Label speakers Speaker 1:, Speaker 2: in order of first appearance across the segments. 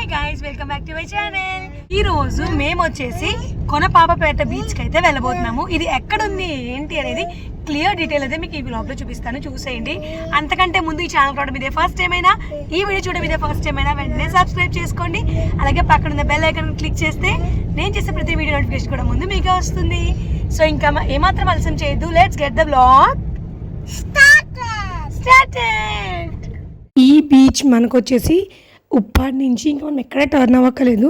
Speaker 1: guys, welcome back to my channel. ఈ రోజు మేము వచ్చేసి కొనపాపపేట బీచ్ కి అయితే వెళ్ళబోతున్నాము. ఇది ఎక్కడ ఉంది ఏంటి అనేది క్లియర్ డీటెయిల్ అయితే మీకు ఈ వ్లాగ్ లో చూపిస్తాను, చూసేయండి. అంతకంటే ముందు ఈ ఛానల్ రావడం ఇదే ఫస్ట్ టైం అయినా, ఈ వీడియో చూడడం ఇదే ఫస్ట్ టైం అయినా వెంటనే సబ్స్క్రైబ్ చేసుకోండి. అలాగే పక్కన ఉన్న బెల్ ఐకాన్ క్లిక్ చేస్తే నేను చేసే ప్రతి వీడియో నోటిఫికేషన్ కూడా ముందు మీకే వస్తుంది. సో ఇంకా ఏమాత్రం ఆలస్యం చేయొద్దు, let's get the vlog started. ఈ బీచ్ మనకు వచ్చేసి ఉప్పాడ్ నుంచి ఇంకా మనం ఎక్కడ టర్న్ అవ్వక్కలేదు,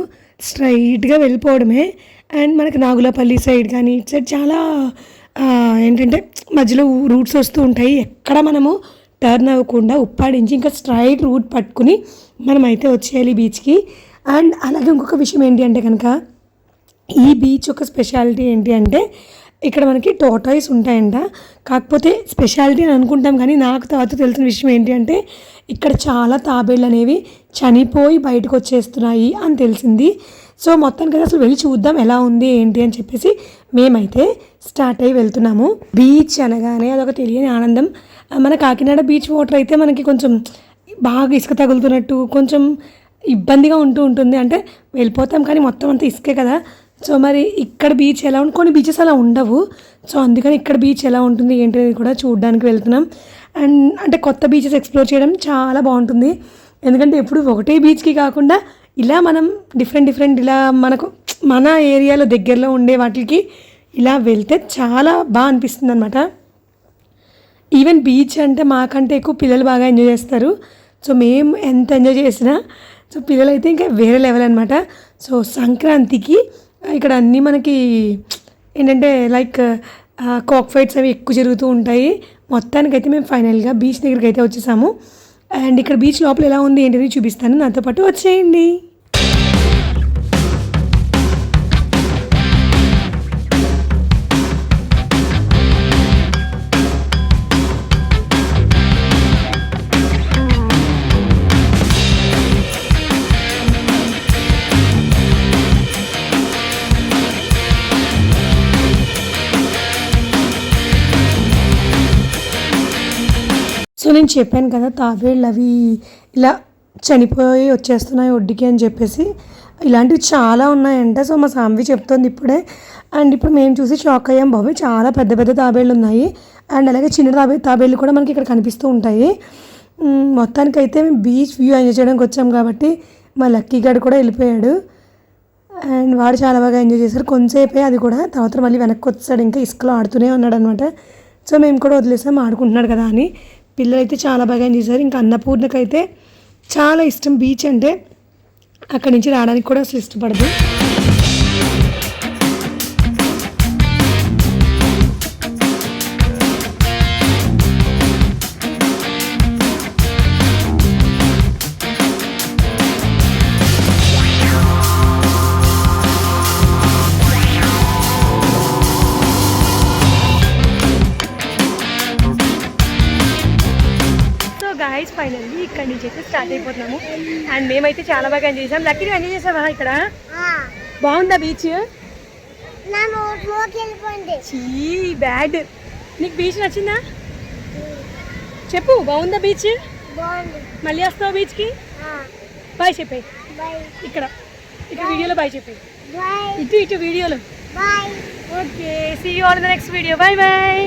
Speaker 1: స్ట్రైట్గా వెళ్ళిపోవడమే. అండ్ మనకి నాగులపల్లి సైడ్ కానీ ఇటు సైడ్ చాలా ఏంటంటే మధ్యలో రూట్స్ వస్తూ ఉంటాయి. ఎక్కడ మనము టర్న్ అవ్వకుండా ఉప్పాడ్ నుంచి ఇంకా స్ట్రైట్ రూట్ పట్టుకుని మనం అయితే వచ్చేయాలి బీచ్కి. అండ్ అలాగే ఇంకొక విషయం ఏంటి అంటే కనుక ఈ బీచ్ యొక్క స్పెషాలిటీ ఏంటి అంటే ఇక్కడ మనకి టోటాయిస్ ఉంటాయంట. కాకపోతే స్పెషాలిటీ అని అనుకుంటాం కానీ నాకు తర్వాత తెలిసిన విషయం ఏంటి అంటే ఇక్కడ చాలా తాబేళ్ళు అనేవి చనిపోయి బయటకు వచ్చేస్తున్నాయి అని తెలిసింది. సో మొత్తానికి కదా అసలు వెళ్ళి చూద్దాం ఎలా ఉంది ఏంటి అని చెప్పేసి మేమైతే స్టార్ట్ అయ్యి వెళ్తున్నాము. బీచ్ అనగానే అదొక తెలియని ఆనందం. మన కాకినాడ బీచ్ వాటర్ అయితే మనకి కొంచెం బాగా ఇసుక తగులుతున్నట్టు కొంచెం ఇబ్బందిగా ఉంటుంది. అంటే వెళ్ళిపోతాం కానీ మొత్తం అంతా ఇసుకే కదా. సో మరి ఇక్కడ బీచ్ ఎలా ఉంటుంది, కొన్ని బీచెస్ అలా ఉండవు. సో అందుకని ఇక్కడ బీచ్ ఎలా ఉంటుంది ఏంటి అనేది కూడా చూడడానికి వెళ్తున్నాం. అండ్ అంటే కొత్త బీచెస్ ఎక్స్ప్లోర్ చేయడం చాలా బాగుంటుంది. ఎందుకంటే ఎప్పుడు ఒకటే బీచ్కి కాకుండా ఇలా మనం డిఫరెంట్ ఇలా మనకు మన ఏరియాలో దగ్గరలో ఉండే వాటికి ఇలా వెళ్తే చాలా బాగా అనిపిస్తుంది అనమాట. ఈవెన్ బీచ్ అంటే మాకంటే ఎక్కువ పిల్లలు బాగా ఎంజాయ్ చేస్తారు. సో మేము ఎంత ఎంజాయ్ చేసినా సో పిల్లలు అయితే ఇంకా వేరే లెవెల్ అనమాట. సో సంక్రాంతికి ఇక్కడ అన్నీ మనకి ఏంటంటే లైక్ కాక్ ఫైట్స్ అవి ఎక్కువ జరుగుతూ ఉంటాయి. మొత్తానికైతే మేము ఫైనల్గా బీచ్ దగ్గరికి అయితే వచ్చేసాము. అండ్ ఇక్కడ బీచ్ లోపల ఎలా ఉంది ఏంటనేది చూపిస్తాను, నాతో పాటు వచ్చేయండి. సో నేను చెప్పాను కదా తాబేళ్ళు అవి ఇలా చనిపోయి వచ్చేస్తున్నాయి ఒడ్డుకి అని చెప్పేసి, ఇలాంటివి చాలా ఉన్నాయంట. సో మా సాంవి చెప్తుంది ఇప్పుడే. అండ్ ఇప్పుడు మేము చూసి షాక్ అయ్యాం, బాబు చాలా పెద్ద తాబేళ్ళు ఉన్నాయి. అండ్ అలాగే చిన్న తాబేళ్ళు కూడా మనకి ఇక్కడ కనిపిస్తూ ఉంటాయి. మొత్తానికైతే మేము బీచ్ వ్యూ ఎంజాయ్ చేయడానికి వచ్చాం కాబట్టి మా లక్కీ గారు కూడా వెళ్ళిపోయాడు. అండ్ వాడు చాలా బాగా ఎంజాయ్ చేశారు కొంతసేపే, అది కూడా తర్వాత మళ్ళీ వెనక్కి వచ్చాడు, ఇంకా ఇసుకలో ఆడుతూనే ఉన్నాడు అనమాట. సో మేము కూడా వదిలేసాం ఆడుకుంటున్నాడు కదా అని. పిల్లలు అయితే చాలా బాగా ఎంజాయ్ చేశారు. ఇంకా అన్నపూర్ణకైతే చాలా ఇష్టం బీచ్ అంటే, అక్కడి నుంచి రావడానికి కూడా అసలు ఇష్టపడదు. గైస్ ఫైనల్లీ ఇక్కడ నుంచి అయితే స్టార్ట్ అయిపోతున్నాము. అండ్ మేమైతే చాలా బాగా ఎంజాయ్ చేసాం. లక్కీ ఎంజాయ్ చేసావా? ఇక్కడ బాగుందా బీచ్? బ్యాడ్. నీకు బీచ్ నచ్చిందా? చెప్పు, బాగుందా బీచ్? మళ్ళీ వస్తావు బీచ్కి? బాయ్ చెప్పే. ఇక్కడ వీడియోలో బాయ్ చెప్పే, ఇటు వీడియోలో. Okay, see you all in the next video. Bye bye.